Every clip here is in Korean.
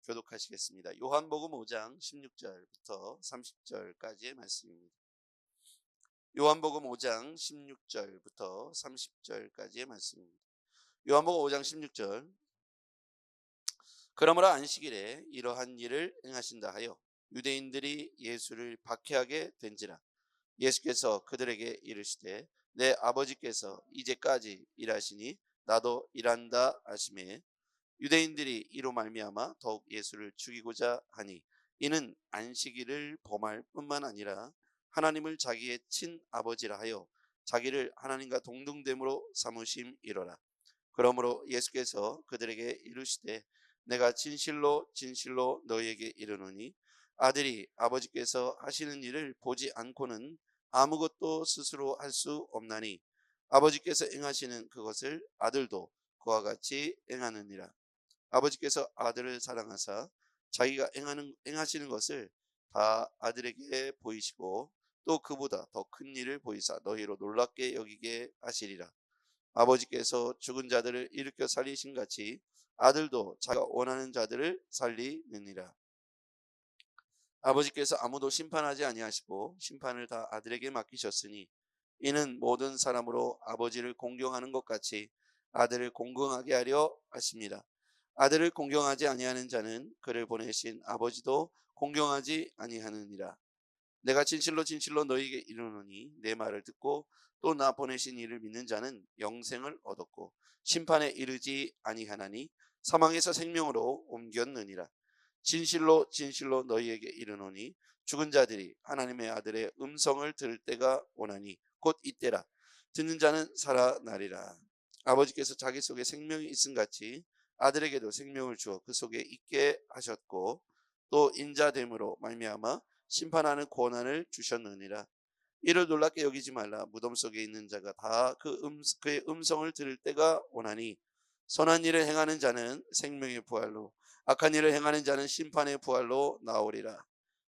교독하시겠습니다. 요한복음 5장 16절부터 30절까지의 말씀입니다. 요한복음 5장 16절부터 30절까지의 말씀입니다. 요한복음 5장 16절. 그러므로 안식일에 이러한 일을 행하신다 하여 유대인들이 예수를 박해하게 된지라. 예수께서 그들에게 이르시되 내 아버지께서 이제까지 일하시니 나도 일한다 하시매 유대인들이 이로 말미암아 더욱 예수를 죽이고자 하니 이는 안식일을 범할 뿐만 아니라 하나님을 자기의 친아버지라 하여 자기를 하나님과 동등됨으로 삼으심이로라. 그러므로 예수께서 그들에게 이르시되 내가 진실로 진실로 너희에게 이르노니 아들이 아버지께서 하시는 일을 보지 않고는 아무것도 스스로 할 수 없나니 아버지께서 행하시는 그것을 아들도 그와 같이 행하느니라. 아버지께서 아들을 사랑하사 자기가 행하시는 것을 다 아들에게 보이시고 또 그보다 더 큰 일을 보이사 너희로 놀랍게 여기게 하시리라. 아버지께서 죽은 자들을 일으켜 살리신 같이 아들도 자기가 원하는 자들을 살리느니라. 아버지께서 아무도 심판하지 아니하시고 심판을 다 아들에게 맡기셨으니 이는 모든 사람으로 아버지를 공경하는 것 같이 아들을 공경하게 하려 하십니다. 아들을 공경하지 아니하는 자는 그를 보내신 아버지도 공경하지 아니하느니라. 내가 진실로 진실로 너희에게 이르노니 내 말을 듣고 또 나 보내신 이를 믿는 자는 영생을 얻었고 심판에 이르지 아니하나니 사망에서 생명으로 옮겼느니라. 진실로 진실로 너희에게 이르노니 죽은 자들이 하나님의 아들의 음성을 들을 때가 오나니 곧 이때라. 듣는 자는 살아나리라. 아버지께서 자기 속에 생명이 있음 같이 아들에게도 생명을 주어 그 속에 있게 하셨고 또 인자됨으로 말미암아 심판하는 권한을 주셨느니라. 이를 놀랍게 여기지 말라. 무덤 속에 있는 자가 다 그의 음성을 들을 때가 오나니 선한 일을 행하는 자는 생명의 부활로 악한 일을 행하는 자는 심판의 부활로 나오리라.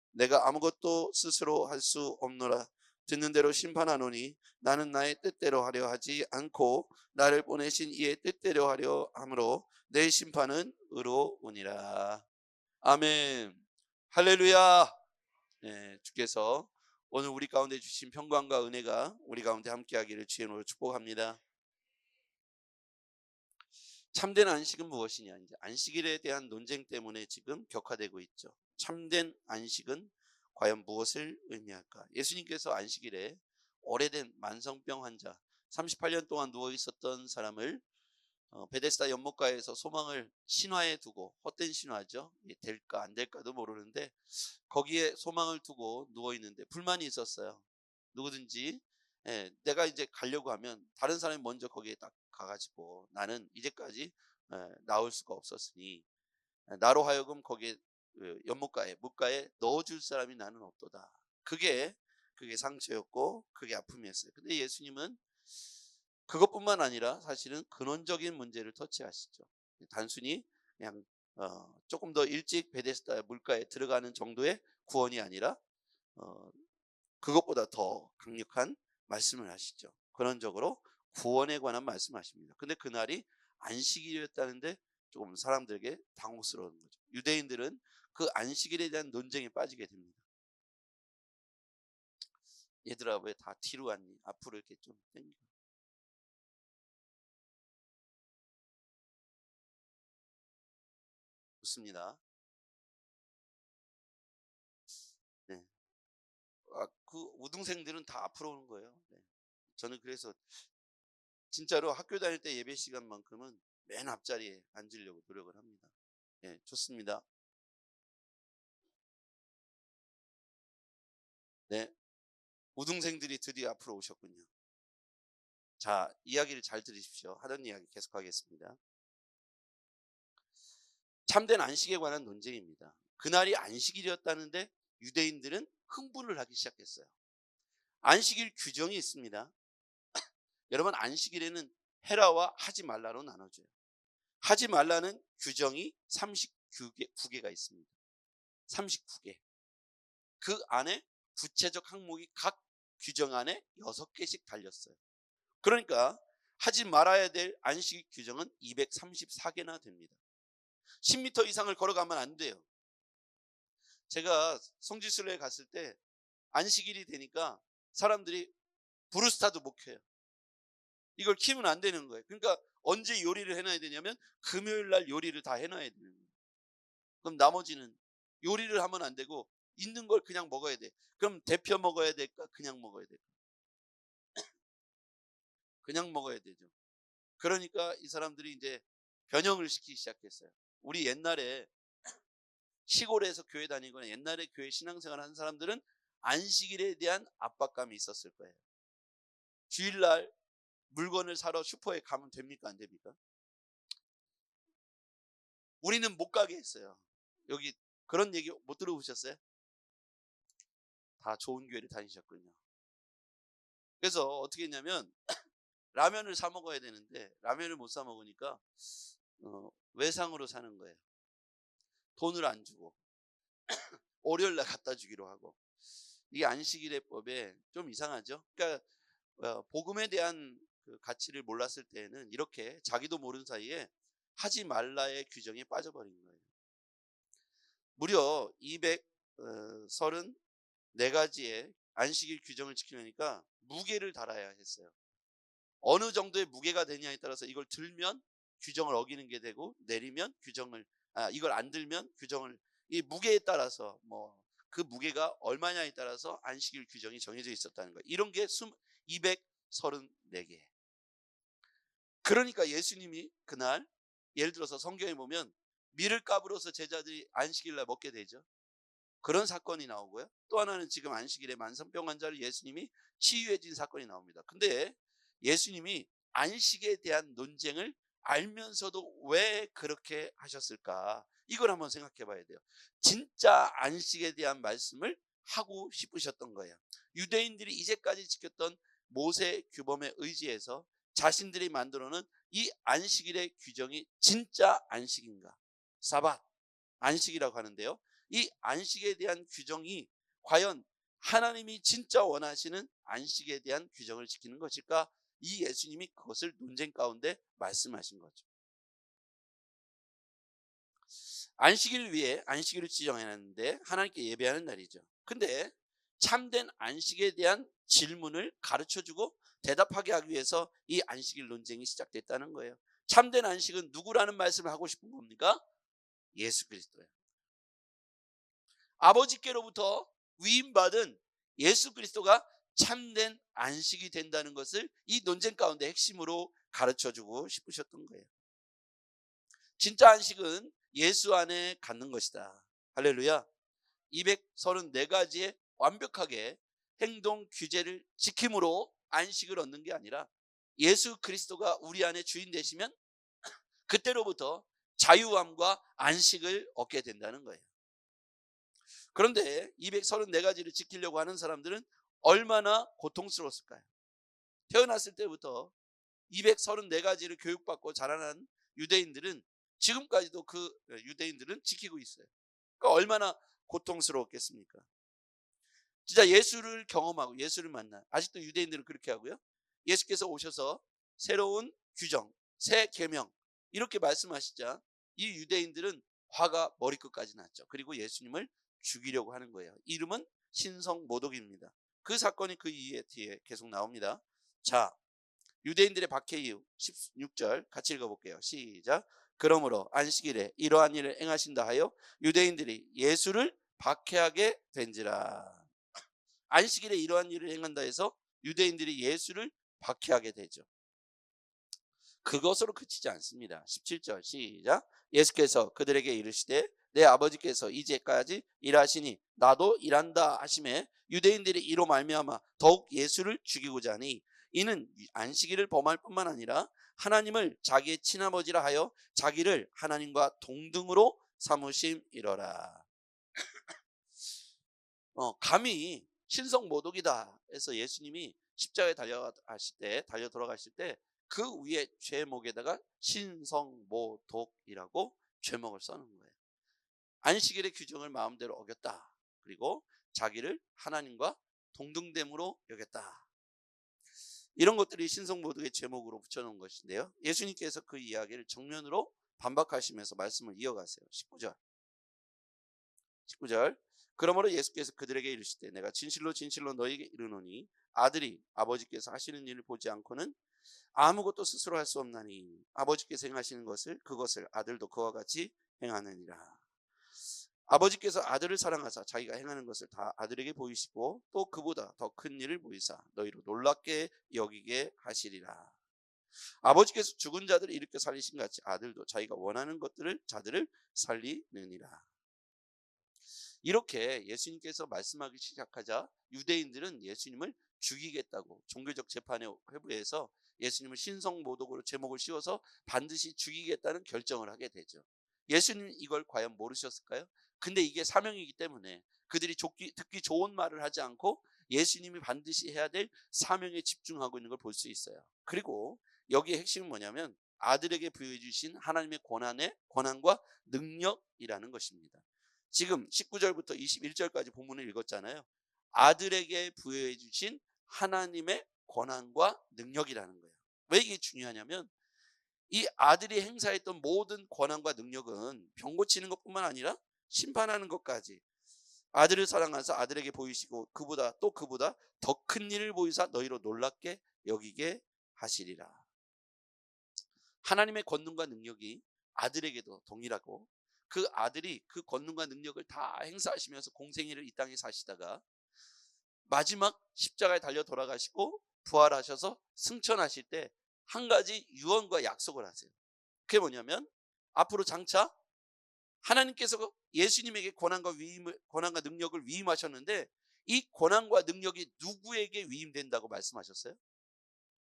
내가 아무것도 스스로 할 수 없노라. 듣는 대로 심판하노니 나는 나의 뜻대로 하려 하지 않고 나를 보내신 이의 뜻대로 하려 함으로 내 심판은 의로우니라. 아멘. 할렐루야. 네, 주께서 오늘 우리 가운데 주신 평강과 은혜가 우리 가운데 함께하기를 주의 이름으로 축복합니다. 참된 안식은 무엇이냐? 이제 안식일에 대한 논쟁 때문에 지금 격화되고 있죠. 참된 안식은 과연 무엇을 의미할까? 예수님께서 안식일에 오래된 만성병 환자 38년 동안 누워 있었던 사람을 베데스다 연못가에서 소망을 신화에 두고, 헛된 신화죠. 될까 안 될까도 모르는데 거기에 소망을 두고 누워 있는데 불만이 있었어요. 누구든지 내가 이제 가려고 하면 다른 사람이 먼저 거기에 딱 가가지고 나는 이제까지 나올 수가 없었으니 나로 하여금 거기에 연못가에 묻가에 넣어줄 사람이 나는 없도다. 그게 상처였고 그게 아픔이었어요. 근데 예수님은 그것뿐만 아니라 사실은 근원적인 문제를 터치하시죠. 단순히 그냥 조금 더 일찍 베데스다 물가에 들어가는 정도의 구원이 아니라 그것보다 더 강력한 말씀을 하시죠. 근원적으로 구원에 관한 말씀하십니다. 근데 그날이 안식일이었다는데 조금 사람들에게 당혹스러운 거죠. 유대인들은 그 안식일에 대한 논쟁에 빠지게 됩니다. 얘들아 왜 다 뒤로 왔니? 앞으로 이렇게 좀 당겨. 좋습니다. 네. 그 우등생들은 다 앞으로 오는 거예요. 네. 저는 그래서 진짜로 학교 다닐 때 예배 시간만큼은 맨 앞자리에 앉으려고 노력을 합니다. 네, 좋습니다. 네, 우등생들이 드디어 앞으로 오셨군요. 자, 이야기를 잘 들으십시오. 하던 이야기 계속하겠습니다. 참된 안식에 관한 논쟁입니다. 그날이 안식일이었다는데 유대인들은 흥분을 하기 시작했어요. 안식일 규정이 있습니다. 여러분, 안식일에는 해라와 하지 말라로 나눠져요. 하지 말라는 규정이 39개가 있습니다. 39개. 그 안에 구체적 항목이 각 규정 안에 6개씩 달렸어요. 그러니까 하지 말아야 될 안식 규정은 234개나 됩니다. 10m 이상을 걸어가면 안 돼요. 제가 성지순례에 갔을 때 안식일이 되니까 사람들이 브루스타도 못 켜요. 이걸 키면 안 되는 거예요. 그러니까 언제 요리를 해놔야 되냐면 금요일 날 요리를 다 해놔야 되는 거예요. 그럼 나머지는 요리를 하면 안 되고 있는 걸 그냥 먹어야 돼. 그럼 데펴 먹어야 될까? 그냥 먹어야 될까? 그냥 먹어야 되죠. 그러니까 이 사람들이 이제 변형을 시키기 시작했어요. 우리 옛날에 시골에서 교회 다니거나 옛날에 교회 신앙생활 하는 사람들은 안식일에 대한 압박감이 있었을 거예요. 주일날 물건을 사러 슈퍼에 가면 됩니까? 안 됩니까? 우리는 못 가게 했어요. 여기 그런 얘기 못 들어보셨어요? 다 좋은 교회를 다니셨군요. 그래서 어떻게 했냐면 라면을 사 먹어야 되는데 라면을 못 사 먹으니까 외상으로 사는 거예요. 돈을 안 주고 월요일날 갖다 주기로 하고. 이게 안식일의 법에 좀 이상하죠. 그러니까 복음에 대한 그 가치를 몰랐을 때에는 이렇게 자기도 모르는 사이에 하지 말라의 규정에 빠져버린 거예요. 무려 234가지의 안식일 규정을 지키려니까 무게를 달아야 했어요. 어느 정도의 무게가 되냐에 따라서 이걸 들면 규정을 어기는 게 되고, 내리면 규정을 이걸 안 들면 규정을, 이 무게에 따라서 그 무게가 얼마냐에 따라서 안식일 규정이 정해져 있었다는 거예요. 이런 게 234개. 그러니까 예수님이 그날 예를 들어서 성경에 보면 밀을 까불어서 제자들이 안식일 날 먹게 되죠. 그런 사건이 나오고요. 또 하나는 지금 안식일에 만성병 환자를 예수님이 치유해 준 사건이 나옵니다. 근데 예수님이 안식에 대한 논쟁을 알면서도 왜 그렇게 하셨을까? 이걸 한번 생각해 봐야 돼요. 진짜 안식에 대한 말씀을 하고 싶으셨던 거예요. 유대인들이 이제까지 지켰던 모세 규범에 의지해서 자신들이 만들어 놓은 이 안식일의 규정이 진짜 안식인가? 사밧, 안식이라고 하는데요. 이 안식에 대한 규정이 과연 하나님이 진짜 원하시는 안식에 대한 규정을 지키는 것일까? 이 예수님이 그것을 논쟁 가운데 말씀하신 거죠. 안식일을 위해 안식일을 지정해놨는데 하나님께 예배하는 날이죠. 근데 참된 안식에 대한 질문을 가르쳐주고 대답하게 하기 위해서 이 안식일 논쟁이 시작됐다는 거예요. 참된 안식은 누구라는 말씀을 하고 싶은 겁니까? 예수 그리스도예요. 아버지께로부터 위임받은 예수 그리스도가 참된 안식이 된다는 것을 이 논쟁 가운데 핵심으로 가르쳐주고 싶으셨던 거예요. 진짜 안식은 예수 안에 갖는 것이다. 할렐루야. 234가지의 완벽하게 행동 규제를 지킴으로 안식을 얻는 게 아니라 예수 그리스도가 우리 안에 주인 되시면 그때로부터 자유함과 안식을 얻게 된다는 거예요. 그런데 234가지를 지키려고 하는 사람들은 얼마나 고통스러웠을까요? 태어났을 때부터 234가지를 교육받고 자라난 유대인들은 지금까지도 그 유대인들은 지키고 있어요. 그러니까 얼마나 고통스러웠겠습니까? 진짜 예수를 경험하고 예수를 만나, 아직도 유대인들은 그렇게 하고요. 예수께서 오셔서 새로운 규정, 새 계명 이렇게 말씀하시자 이 유대인들은 화가 머리끝까지 났죠. 그리고 예수님을 죽이려고 하는 거예요. 이름은 신성모독입니다. 그 사건이 그 이후에 뒤에 계속 나옵니다. 자, 유대인들의 박해 이유 16절 같이 읽어볼게요. 시작. 그러므로 안식일에 이러한 일을 행하신다 하여 유대인들이 예수를 박해하게 된지라. 안식일에 이러한 일을 행한다 해서 유대인들이 예수를 박해하게 되죠. 그것으로 그치지 않습니다. 17절 시작. 예수께서 그들에게 이르시되 내 아버지께서 이제까지 일하시니 나도 일한다 하시매 유대인들이 이로 말미암아 더욱 예수를 죽이고자 하니 이는 안식일을 범할 뿐만 아니라 하나님을 자기의 친아버지라 하여 자기를 하나님과 동등으로 삼으심이러라. 감히 신성모독이다 해서 예수님이 십자가에 달려 돌아가실 때 그 위에 죄목에다가 신성모독이라고 죄목을 써놓은 거예요. 안식일의 규정을 마음대로 어겼다. 그리고 자기를 하나님과 동등됨으로 여겼다. 이런 것들이 신성모독의 제목으로 붙여놓은 것인데요. 예수님께서 그 이야기를 정면으로 반박하시면서 말씀을 이어가세요. 19절. 그러므로 예수께서 그들에게 이르시되 내가 진실로 진실로 너희에게 이르노니 아들이 아버지께서 하시는 일을 보지 않고는 아무것도 스스로 할 수 없나니 아버지께서 행하시는 그것을 아들도 그와 같이 행하느니라. 아버지께서 아들을 사랑하사 자기가 행하는 것을 다 아들에게 보이시고 또 그보다 더 큰 일을 보이사 너희로 놀랍게 여기게 하시리라. 아버지께서 죽은 자들을 일으켜 살리신 같이 아들도 자기가 원하는 자들을 살리느니라. 이렇게 예수님께서 말씀하기 시작하자 유대인들은 예수님을 죽이겠다고 종교적 재판의 회부에서 예수님을 신성모독으로 제목을 씌워서 반드시 죽이겠다는 결정을 하게 되죠. 예수님은 이걸 과연 모르셨을까요? 근데 이게 사명이기 때문에 그들이 듣기 좋은 말을 하지 않고 예수님이 반드시 해야 될 사명에 집중하고 있는 걸 볼 수 있어요. 그리고 여기의 핵심은 뭐냐면 아들에게 부여해 주신 하나님의 권한과 능력이라는 것입니다. 지금 19절부터 21절까지 본문을 읽었잖아요. 아들에게 부여해 주신 하나님의 권한과 능력이라는 거예요. 왜 이게 중요하냐면 이 아들이 행사했던 모든 권한과 능력은 병 고치는 것뿐만 아니라 심판하는 것까지 아들을 사랑하사 아들에게 보이시고 그보다 더 큰 일을 보이사 너희로 놀랍게 여기게 하시리라. 하나님의 권능과 능력이 아들에게도 동일하고 그 아들이 그 권능과 능력을 다 행사하시면서 공생애를 이 땅에 사시다가 마지막 십자가에 달려 돌아가시고 부활하셔서 승천하실 때 한 가지 유언과 약속을 하세요. 그게 뭐냐면 앞으로 장차 하나님께서 예수님에게 권한과 능력을 위임하셨는데 이 권한과 능력이 누구에게 위임된다고 말씀하셨어요?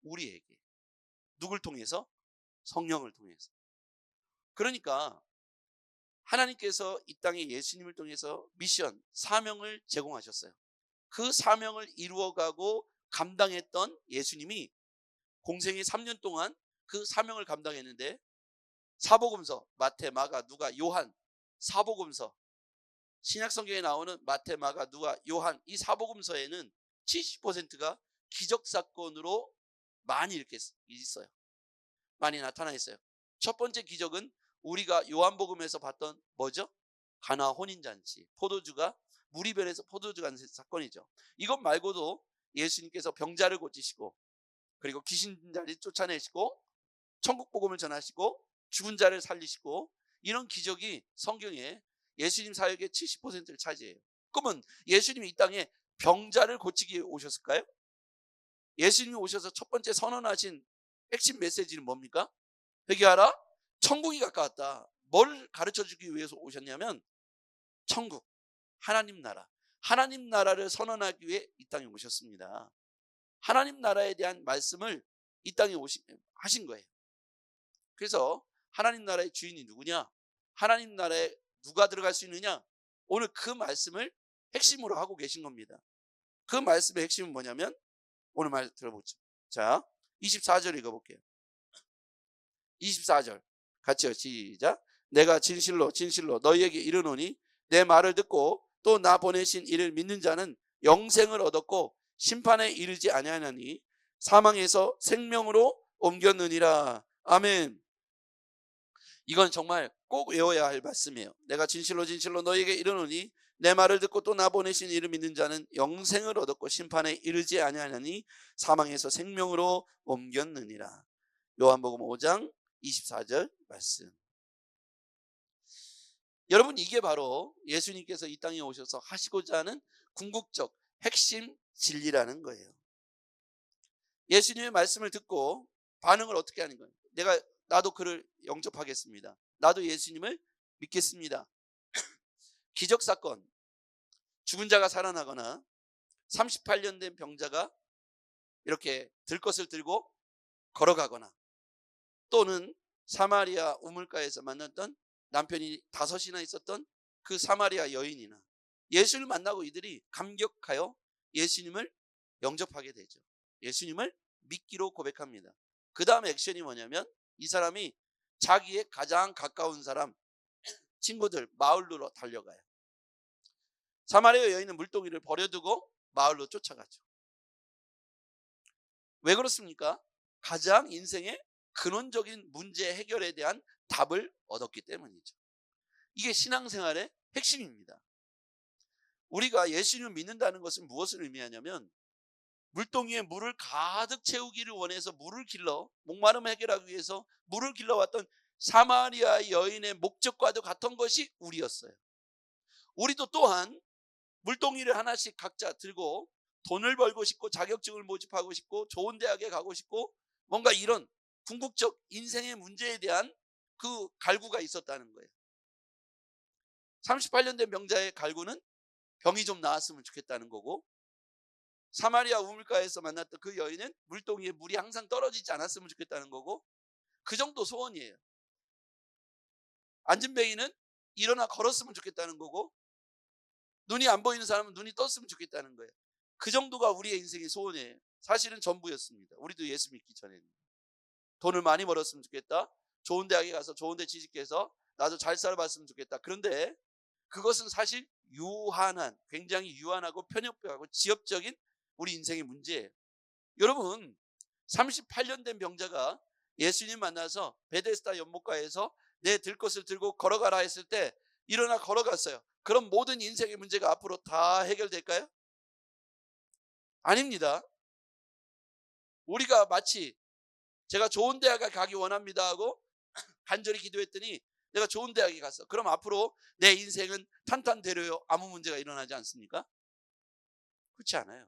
우리에게. 누굴 통해서? 성령을 통해서. 그러니까 하나님께서 이 땅에 예수님을 통해서 미션, 사명을 제공하셨어요. 그 사명을 이루어가고 감당했던 예수님이 공생의 3년 동안 그 사명을 감당했는데 사복음서, 마태, 마가, 누가, 요한, 사복음서, 신약성경에 나오는 마태, 마가, 누가, 요한 이 사복음서에는 70%가 기적사건으로 많이 이렇게 있어요. 많이 나타나 있어요. 첫 번째 기적은 우리가 요한복음에서 봤던 뭐죠? 가나 혼인잔치, 물이 변해서 포도주가 난 사건이죠. 이것 말고도 예수님께서 병자를 고치시고 그리고 귀신자를 쫓아내시고 천국 복음을 전하시고 죽은 자를 살리시고 이런 기적이 성경에 예수님 사역의 70%를 차지해요. 그러면 예수님이 이 땅에 병자를 고치기 오셨을까요? 예수님이 오셔서 첫 번째 선언하신 핵심 메시지는 뭡니까? 회개하라, 천국이 가까웠다. 뭘 가르쳐주기 위해서 오셨냐면 천국, 하나님 나라를 선언하기 위해 이 땅에 오셨습니다. 하나님 나라에 대한 말씀을 이 땅에 하신 거예요. 그래서 하나님 나라의 주인이 누구냐? 하나님 나라에 누가 들어갈 수 있느냐? 오늘 그 말씀을 핵심으로 하고 계신 겁니다. 그 말씀의 핵심은 뭐냐면 오늘 말 들어보죠. 자, 24절 읽어볼게요. 24절 같이요. 시작. 내가 진실로 너희에게 이르노니 내 말을 듣고 또 나 보내신 이를 믿는 자는 영생을 얻었고 심판에 이르지 아니하나니 사망에서 생명으로 옮겼느니라. 아멘. 이건 정말 꼭 외워야 할 말씀이에요. 내가 진실로 너희에게 이르노니 내 말을 듣고 또 나 보내신 이를 믿는 자는 영생을 얻었고 심판에 이르지 아니하나니 사망에서 생명으로 옮겼느니라. 요한복음 5장 24절 말씀. 여러분, 이게 바로 예수님께서 이 땅에 오셔서 하시고자 하는 궁극적 핵심 진리라는 거예요. 예수님의 말씀을 듣고 반응을 어떻게 하는 거예요? 나도 그를 영접하겠습니다. 나도 예수님을 믿겠습니다. 기적사건, 죽은 자가 살아나거나 38년 된 병자가 이렇게 들 것을 들고 걸어가거나 또는 사마리아 우물가에서 만났던 남편이 5이나 있었던 그 사마리아 여인이나 예수를 만나고 이들이 감격하여 예수님을 영접하게 되죠. 예수님을 믿기로 고백합니다. 그 다음 액션이 뭐냐면 이 사람이 자기의 가장 가까운 사람, 친구들, 마을로 달려가요. 사마리아 여인은 물동이를 버려두고 마을로 쫓아가죠. 왜 그렇습니까? 가장 인생의 근원적인 문제 해결에 대한 답을 얻었기 때문이죠. 이게 신앙생활의 핵심입니다. 우리가 예수님을 믿는다는 것은 무엇을 의미하냐면 물동이에 물을 가득 채우기를 원해서 물을 길러 목마름을 해결하기 위해서 물을 길러왔던 사마리아 여인의 목적과도 같은 것이 우리였어요. 우리도 또한 물동이를 하나씩 각자 들고 돈을 벌고 싶고 자격증을 모집하고 싶고 좋은 대학에 가고 싶고 뭔가 이런 궁극적 인생의 문제에 대한 그 갈구가 있었다는 거예요. 38년 된 병자의 갈구는 병이 좀 나았으면 좋겠다는 거고, 사마리아 우물가에서 만났던 그 여인은 물동이에 물이 항상 떨어지지 않았으면 좋겠다는 거고, 그 정도 소원이에요. 안진뱅이는 일어나 걸었으면 좋겠다는 거고, 눈이 안 보이는 사람은 눈이 떴으면 좋겠다는 거예요. 그 정도가 우리의 인생의 소원이에요. 사실은 전부였습니다. 우리도 예수 믿기 전에는. 돈을 많이 벌었으면 좋겠다. 좋은 대학에 가서 좋은 데 취직해서 나도 잘 살아봤으면 좋겠다. 그런데 그것은 사실 유한한, 굉장히 유한하고 편협하고 지엽적인 우리 인생의 문제예요. 여러분, 38년 된 병자가 예수님 만나서 베데스다 연못가에서 내 들 것을 들고 걸어가라 했을 때 일어나 걸어갔어요. 그럼 모든 인생의 문제가 앞으로 다 해결될까요? 아닙니다. 우리가 마치 제가 좋은 대학에 가기 원합니다 하고 간절히 기도했더니 내가 좋은 대학에 갔어. 그럼 앞으로 내 인생은 탄탄대로요. 아무 문제가 일어나지 않습니까? 그렇지 않아요.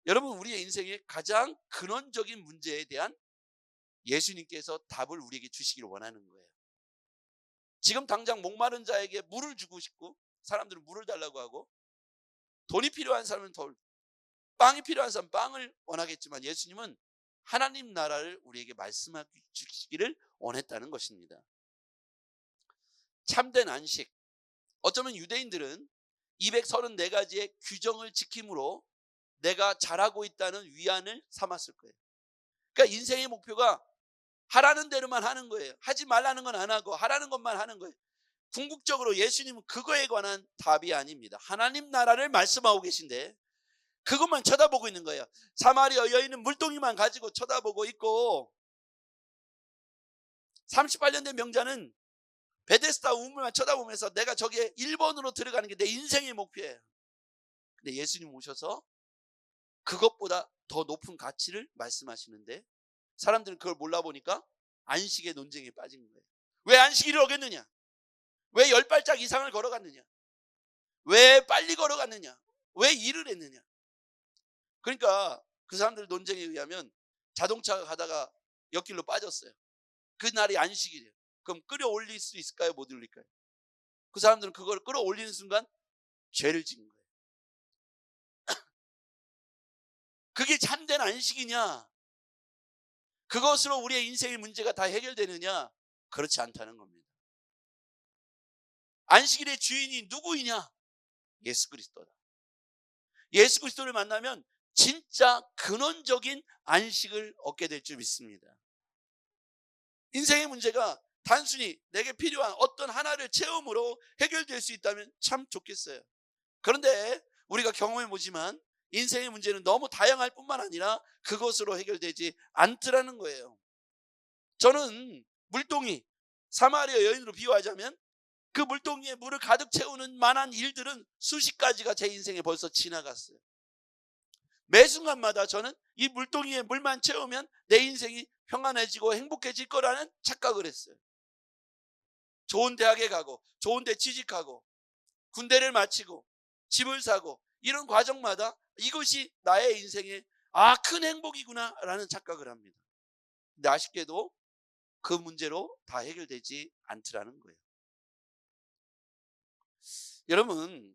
여러분, 우리의 인생의 가장 근원적인 문제에 대한 예수님께서 답을 우리에게 주시기를 원하는 거예요. 지금 당장 목마른 자에게 물을 주고 싶고, 사람들은 물을 달라고 하고, 돈이 필요한 사람은 돈, 빵이 필요한 사람은 빵을 원하겠지만 예수님은 하나님 나라를 우리에게 말씀해 주시기를 원했다는 것입니다. 참된 안식. 어쩌면 유대인들은 234가지의 규정을 지킴으로 내가 잘하고 있다는 위안을 삼았을 거예요. 그러니까 인생의 목표가 하라는 대로만 하는 거예요. 하지 말라는 건 안 하고 하라는 것만 하는 거예요. 궁극적으로 예수님은 그거에 관한 답이 아닙니다. 하나님 나라를 말씀하고 계신데 그것만 쳐다보고 있는 거예요. 사마리아 여인은 물동이만 가지고 쳐다보고 있고, 38년 된 병자는 베데스다 우물만 쳐다보면서 내가 저기에 1번으로 들어가는 게 내 인생의 목표예요. 근데 예수님 오셔서 그것보다 더 높은 가치를 말씀하시는데 사람들은 그걸 몰라보니까 안식의 논쟁에 빠진 거예요. 왜 안식일을 어겼느냐? 왜 10발짝 이상을 걸어갔느냐? 왜 빨리 걸어갔느냐? 왜 일을 했느냐? 그러니까 그 사람들 논쟁에 의하면 자동차가 가다가 옆길로 빠졌어요. 그날이 안식일이에요. 그럼 끌어올릴 수 있을까요? 못 올릴까요? 그 사람들은 그걸 끌어올리는 순간 죄를 지은 거예요. 그게 참된 안식이냐? 그것으로 우리의 인생의 문제가 다 해결되느냐? 그렇지 않다는 겁니다. 안식일의 주인이 누구이냐? 예수 그리스도다. 예수 그리스도를 만나면 진짜 근원적인 안식을 얻게 될 줄 믿습니다. 인생의 문제가 단순히 내게 필요한 어떤 하나를 체험으로 해결될 수 있다면 참 좋겠어요. 그런데 우리가 경험해 보지만 인생의 문제는 너무 다양할 뿐만 아니라 그것으로 해결되지 않더라는 거예요. 저는 물동이, 사마리아 여인으로 비유하자면 그 물동이에 물을 가득 채우는 만한 일들은 수십 가지가 제 인생에 벌써 지나갔어요. 매 순간마다 저는 이 물동이에 물만 채우면 내 인생이 평안해지고 행복해질 거라는 착각을 했어요. 좋은 대학에 가고 좋은 데 취직하고 군대를 마치고 집을 사고 이런 과정마다 이것이 나의 인생의 큰 행복이구나 라는 착각을 합니다. 근데 아쉽게도 그 문제로 다 해결되지 않더라는 거예요. 여러분,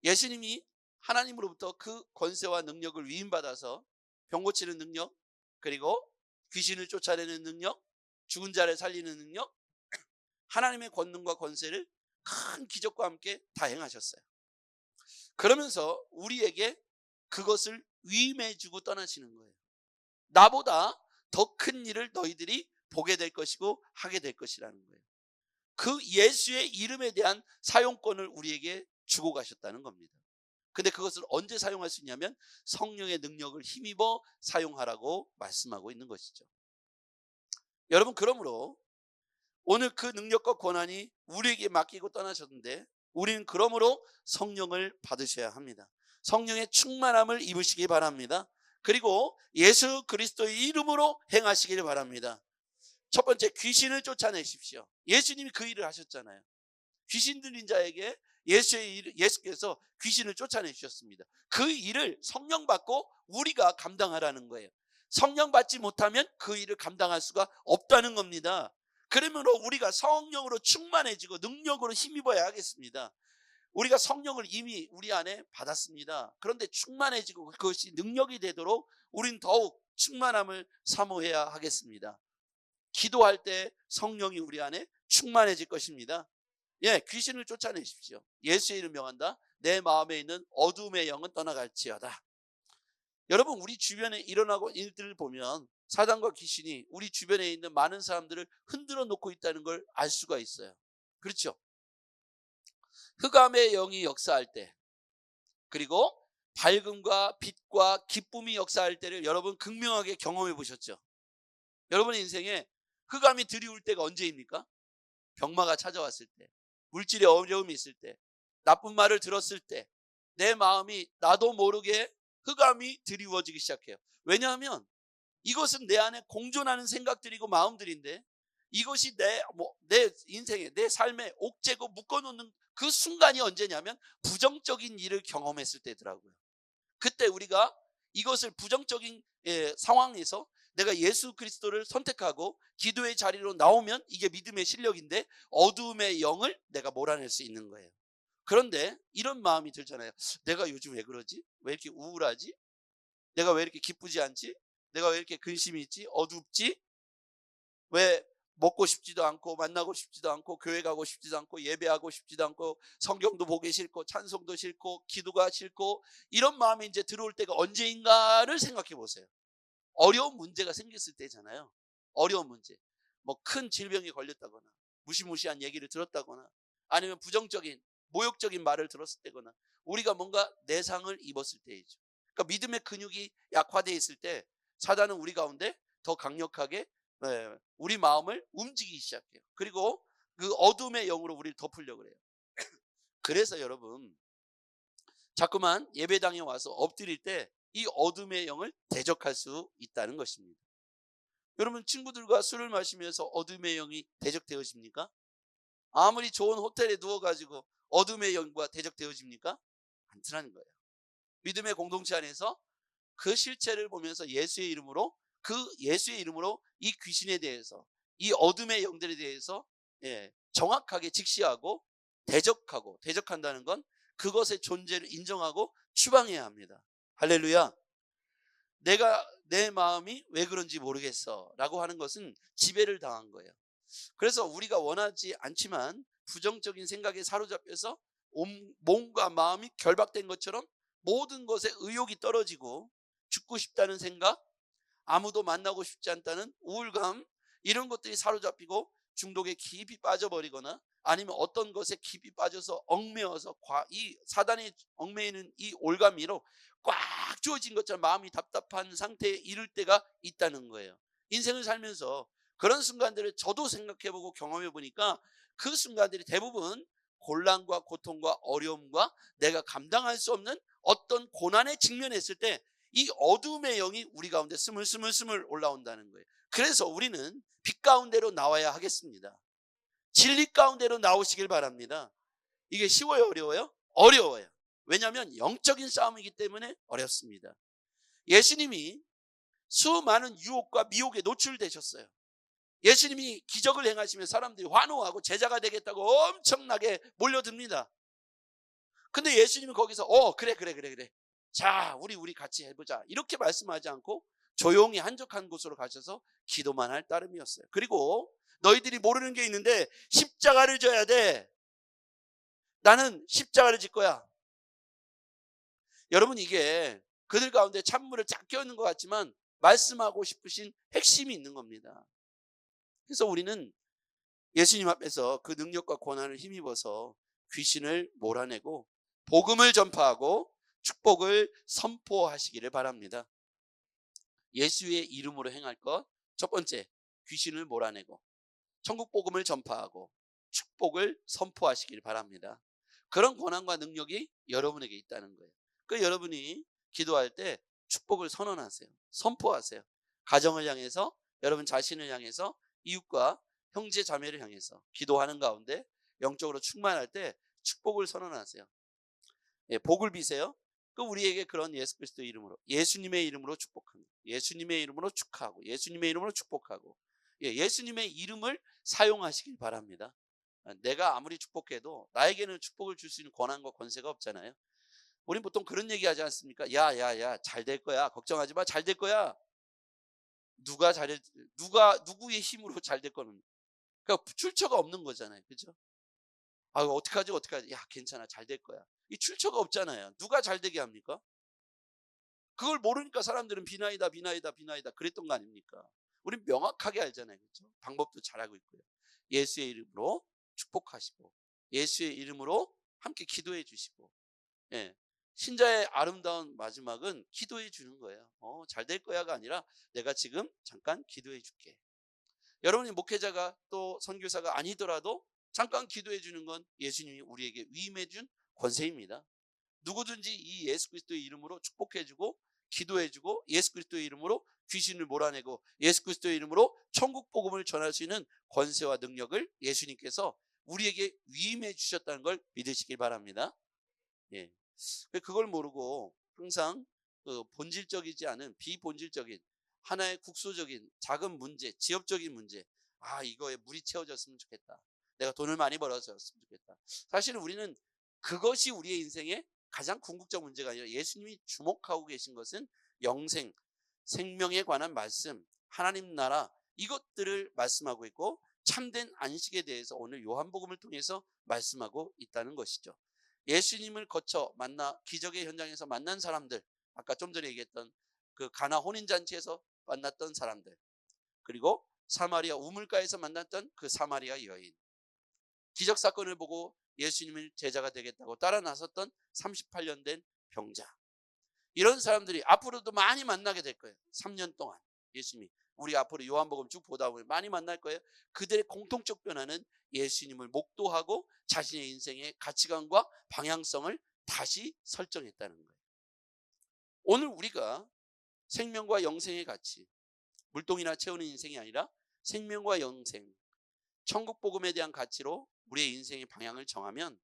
예수님이 하나님으로부터 그 권세와 능력을 위임받아서 병 고치는 능력, 그리고 귀신을 쫓아내는 능력, 죽은 자를 살리는 능력, 하나님의 권능과 권세를 큰 기적과 함께 다 행하셨어요. 그러면서 우리에게 그것을 위임해 주고 떠나시는 거예요. 나보다 더 큰 일을 너희들이 보게 될 것이고 하게 될 것이라는 거예요. 그 예수의 이름에 대한 사용권을 우리에게 주고 가셨다는 겁니다. 근데 그것을 언제 사용할 수 있냐면 성령의 능력을 힘입어 사용하라고 말씀하고 있는 것이죠. 여러분, 그러므로 오늘 그 능력과 권한이 우리에게 맡기고 떠나셨는데 우리는 그러므로 성령을 받으셔야 합니다. 성령의 충만함을 입으시기 바랍니다. 그리고 예수 그리스도의 이름으로 행하시기를 바랍니다. 첫 번째, 귀신을 쫓아내십시오. 예수님이 그 일을 하셨잖아요. 귀신 들린 자에게 예수께서 귀신을 쫓아내주셨습니다. 그 일을 성령 받고 우리가 감당하라는 거예요. 성령 받지 못하면 그 일을 감당할 수가 없다는 겁니다. 그러므로 우리가 성령으로 충만해지고 능력으로 힘입어야 하겠습니다. 우리가 성령을 이미 우리 안에 받았습니다. 그런데 충만해지고 그것이 능력이 되도록 우린 더욱 충만함을 사모해야 하겠습니다. 기도할 때 성령이 우리 안에 충만해질 것입니다. 예, 귀신을 쫓아내십시오. 예수의 이름 명한다. 내 마음에 있는 어둠의 영은 떠나갈지어다. 여러분, 우리 주변에 일어나고 일들을 보면 사단과 귀신이 우리 주변에 있는 많은 사람들을 흔들어 놓고 있다는 걸 알 수가 있어요. 그렇죠? 흑암의 영이 역사할 때, 그리고 밝음과 빛과 기쁨이 역사할 때를 여러분 극명하게 경험해 보셨죠? 여러분의 인생에 흑암이 드리울 때가 언제입니까? 병마가 찾아왔을 때, 물질의 어려움이 있을 때, 나쁜 말을 들었을 때, 내 마음이 나도 모르게 흑암이 드리워지기 시작해요. 왜냐하면 이것은 내 안에 공존하는 생각들이고 마음들인데, 이것이 내 인생에, 내 삶에 옥죄고 묶어놓는 그 순간이 언제냐면 부정적인 일을 경험했을 때더라고요. 그때 우리가 이것을 부정적인 상황에서 내가 예수 그리스도를 선택하고 기도의 자리로 나오면 이게 믿음의 실력인데, 어두움의 영을 내가 몰아낼 수 있는 거예요. 그런데 이런 마음이 들잖아요. 내가 요즘 왜 그러지? 왜 이렇게 우울하지? 내가 왜 이렇게 기쁘지 않지? 내가 왜 이렇게 근심이 있지? 어둡지? 왜 먹고 싶지도 않고 만나고 싶지도 않고 교회 가고 싶지도 않고 예배하고 싶지도 않고 성경도 보기 싫고 찬송도 싫고 기도가 싫고, 이런 마음이 이제 들어올 때가 언제인가를 생각해 보세요. 어려운 문제가 생겼을 때잖아요. 어려운 문제. 뭐 큰 질병이 걸렸다거나 무시무시한 얘기를 들었다거나 아니면 부정적인 모욕적인 말을 들었을 때거나 우리가 뭔가 내상을 입었을 때이죠. 그러니까 믿음의 근육이 약화되어 있을 때 사단은 우리 가운데 더 강력하게 우리 마음을 움직이기 시작해요. 그리고 그 어둠의 영으로 우리를 덮으려고 그래요. 그래서 여러분, 자꾸만 예배당에 와서 엎드릴 때 이 어둠의 영을 대적할 수 있다는 것입니다. 여러분, 친구들과 술을 마시면서 어둠의 영이 대적되어집니까? 아무리 좋은 호텔에 누워가지고 어둠의 영과 대적되어집니까? 않더라는 거예요. 믿음의 공동체 안에서 그 실체를 보면서 예수의 이름으로 이 귀신에 대해서, 이 어둠의 영들에 대해서 정확하게 직시하고 대적한다는 건 그것의 존재를 인정하고 추방해야 합니다. 할렐루야. 내 마음이 왜 그런지 모르겠어 라고 하는 것은 지배를 당한 거예요. 그래서 우리가 원하지 않지만 부정적인 생각에 사로잡혀서 몸과 마음이 결박된 것처럼 모든 것에 의욕이 떨어지고 죽고 싶다는 생각, 아무도 만나고 싶지 않다는 우울감, 이런 것들이 사로잡히고 중독에 깊이 빠져버리거나 아니면 어떤 것에 깊이 빠져서 얽매여서 이 사단이 얽매이는 이 올가미로 꽉 주어진 것처럼 마음이 답답한 상태에 이를 때가 있다는 거예요. 인생을 살면서 그런 순간들을 저도 생각해보고 경험해보니까 그 순간들이 대부분 곤란과 고통과 어려움과 내가 감당할 수 없는 어떤 고난에 직면했을 때 이 어둠의 영이 우리 가운데 스물스물 올라온다는 거예요. 그래서 우리는 빛 가운데로 나와야 하겠습니다. 진리 가운데로 나오시길 바랍니다. 이게 쉬워요, 어려워요? 어려워요. 왜냐하면 영적인 싸움이기 때문에 어렵습니다. 예수님이 수많은 유혹과 미혹에 노출되셨어요. 예수님이 기적을 행하시면 사람들이 환호하고 제자가 되겠다고 엄청나게 몰려듭니다. 근데 예수님은 거기서 그래 자 우리 같이 해보자 이렇게 말씀하지 않고 조용히 한적한 곳으로 가셔서 기도만 할 따름이었어요. 그리고 너희들이 모르는 게 있는데 십자가를 져야 돼. 나는 십자가를 질 거야. 여러분, 이게 그들 가운데 찬물을 쫙 끼얹는 것 같지만 말씀하고 싶으신 핵심이 있는 겁니다. 그래서 우리는 예수님 앞에서 그 능력과 권한을 힘입어서 귀신을 몰아내고 복음을 전파하고 축복을 선포하시기를 바랍니다. 예수의 이름으로 행할 것, 첫 번째, 귀신을 몰아내고 천국 복음을 전파하고 축복을 선포하시길 바랍니다. 그런 권한과 능력이 여러분에게 있다는 거예요. 그 여러분이 기도할 때 축복을 선언하세요. 선포하세요. 가정을 향해서, 여러분 자신을 향해서, 이웃과 형제 자매를 향해서 기도하는 가운데 영적으로 충만할 때 축복을 선언하세요. 예, 복을 비세요. 그 우리에게 그런 예수 그리스도의 이름으로, 예수님의 이름으로 축복합니다. 예수님의 이름으로 축하하고, 예수님의 이름으로 축복하고, 예수님의 이름을 사용하시길 바랍니다. 내가 아무리 축복해도 나에게는 축복을 줄 수 있는 권한과 권세가 없잖아요. 우린 보통 그런 얘기하지 않습니까? 야야야, 잘 될 거야. 걱정하지 마. 잘 될 거야. 누구의 힘으로 잘 될 거는, 그러니까 출처가 없는 거잖아요. 그죠? 아, 어떡하지? 야, 괜찮아. 잘 될 거야. 이 출처가 없잖아요. 누가 잘 되게 합니까? 그걸 모르니까 사람들은 비나이다 그랬던 거 아닙니까? 우린 명확하게 알잖아요. 그렇죠? 방법도 잘 알고 있고요. 예수의 이름으로 축복하시고, 예수의 이름으로 함께 기도해 주시고, 예. 신자의 아름다운 마지막은 기도해 주는 거예요. 잘 될 거야가 아니라 내가 지금 잠깐 기도해 줄게. 여러분이 목회자가 또 선교사가 아니더라도 잠깐 기도해 주는 건 예수님이 우리에게 위임해 준 권세입니다. 누구든지 이 예수 그리스도의 이름으로 축복해 주고 기도해 주고, 예수 그리스도의 이름으로 귀신을 몰아내고, 예수 그리스도의 이름으로 천국 복음을 전할 수 있는 권세와 능력을 예수님께서 우리에게 위임해 주셨다는 걸 믿으시길 바랍니다. 예. 그걸 모르고 항상 본질적이지 않은 비본질적인 하나의 국소적인 작은 문제, 지엽적인 문제, 이거에 물이 채워졌으면 좋겠다. 내가 돈을 많이 벌었으면 좋겠다. 사실은 우리는 그것이 우리의 인생의 가장 궁극적 문제가 아니라 예수님이 주목하고 계신 것은 영생, 생명에 관한 말씀, 하나님 나라, 이것들을 말씀하고 있고 참된 안식에 대해서 오늘 요한복음을 통해서 말씀하고 있다는 것이죠. 예수님을 거쳐 만나 기적의 현장에서 만난 사람들, 아까 좀 전에 얘기했던 그 가나 혼인잔치에서 만났던 사람들, 그리고 사마리아 우물가에서 만났던 그 사마리아 여인, 기적 사건을 보고 예수님을 제자가 되겠다고 따라 나섰던 38년 된 병자, 이런 사람들이 앞으로도 많이 만나게 될 거예요. 3년 동안 예수님이, 우리 앞으로 요한복음 쭉 보다 보면 많이 만날 거예요. 그들의 공통적 변화는 예수님을 목도하고 자신의 인생의 가치관과 방향성을 다시 설정했다는 거예요. 오늘 우리가 생명과 영생의 가치, 물동이나 채우는 인생이 아니라 생명과 영생, 천국 복음에 대한 가치로 우리의 인생의 방향을 정하면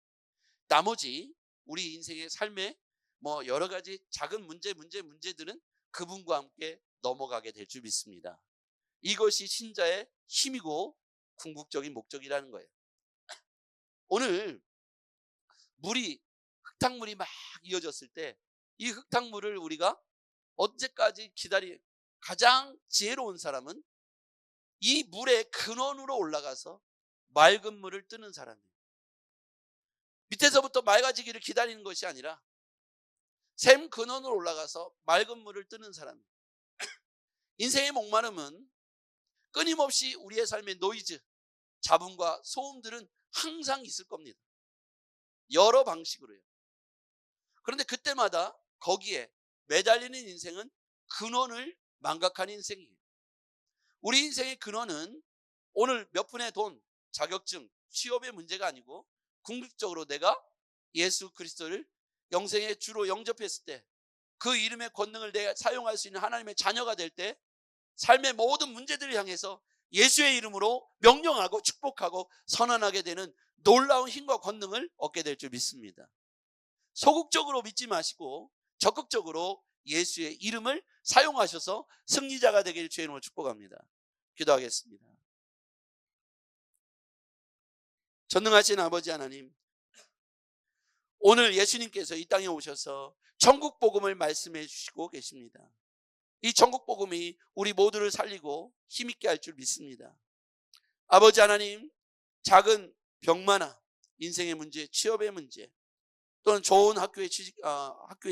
나머지 우리 인생의 삶의 여러 가지 작은 문제들은 그분과 함께 넘어가게 될 줄 믿습니다. 이것이 신자의 힘이고 궁극적인 목적이라는 거예요. 오늘 흙탕물이 막 이어졌을 때 이 흙탕물을 우리가 언제까지 가장 지혜로운 사람은 이 물의 근원으로 올라가서 맑은 물을 뜨는 사람이에요. 밑에서부터 맑아지기를 기다리는 것이 아니라 샘 근원으로 올라가서 맑은 물을 뜨는 사람이에요. 인생의 목마름은 끊임없이 우리의 삶의 노이즈, 잡음과 소음들은 항상 있을 겁니다. 여러 방식으로요. 그런데 그때마다 거기에 매달리는 인생은 근원을 망각하는 인생이에요. 우리 인생의 근원은 오늘 몇 푼의 돈, 자격증, 취업의 문제가 아니고 궁극적으로 내가 예수 그리스도를 영생의 주로 영접했을 때, 그 이름의 권능을 내가 사용할 수 있는 하나님의 자녀가 될 때 삶의 모든 문제들을 향해서 예수의 이름으로 명령하고 축복하고 선언하게 되는 놀라운 힘과 권능을 얻게 될 줄 믿습니다. 소극적으로 믿지 마시고 적극적으로 예수의 이름을 사용하셔서 승리자가 되길 주의 이름으로 축복합니다. 기도하겠습니다. 전능하신 아버지 하나님, 오늘 예수님께서 이 땅에 오셔서 천국 복음을 말씀해 주시고 계십니다. 이 천국 복음이 우리 모두를 살리고 힘있게 할 줄 믿습니다. 아버지 하나님, 작은 병마나 인생의 문제, 취업의 문제, 또는 좋은 학교에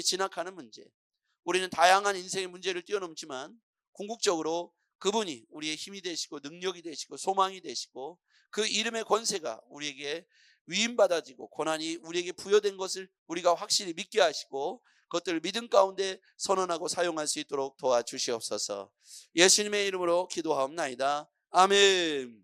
진학하는 문제, 우리는 다양한 인생의 문제를 뛰어넘지만 궁극적으로 그분이 우리의 힘이 되시고 능력이 되시고 소망이 되시고 그 이름의 권세가 우리에게 위임받아지고 고난이 우리에게 부여된 것을 우리가 확실히 믿게 하시고 그것들을 믿음 가운데 선언하고 사용할 수 있도록 도와주시옵소서. 예수님의 이름으로 기도하옵나이다. 아멘.